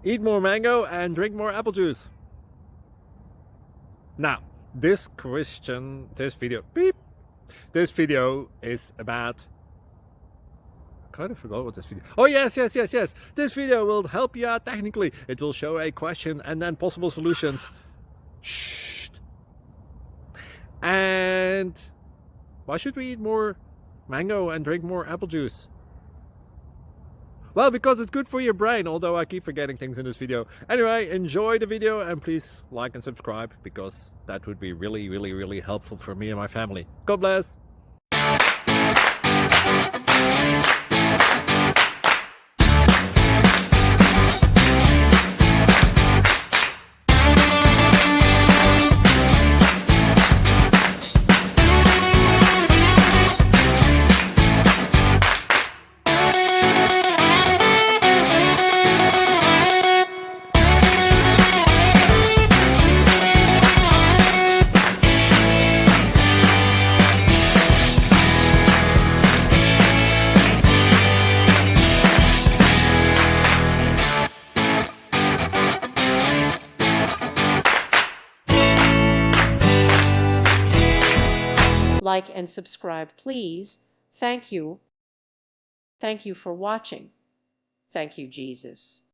Eat more mango and drink more apple juice. Now, this video is about, I kind of forgot what this video. Oh yes. This video will help you out technically. It will show a question and then possible solutions. Shh. And why should we eat more mango and drink more apple juice? Well, because it's good for your brain, although I keep forgetting things in this video. Anyway, enjoy the video and please like and subscribe, because that would be really helpful for me and my family. God bless! Like and subscribe, please. Thank you. Thank you for watching. Thank you, Jesus.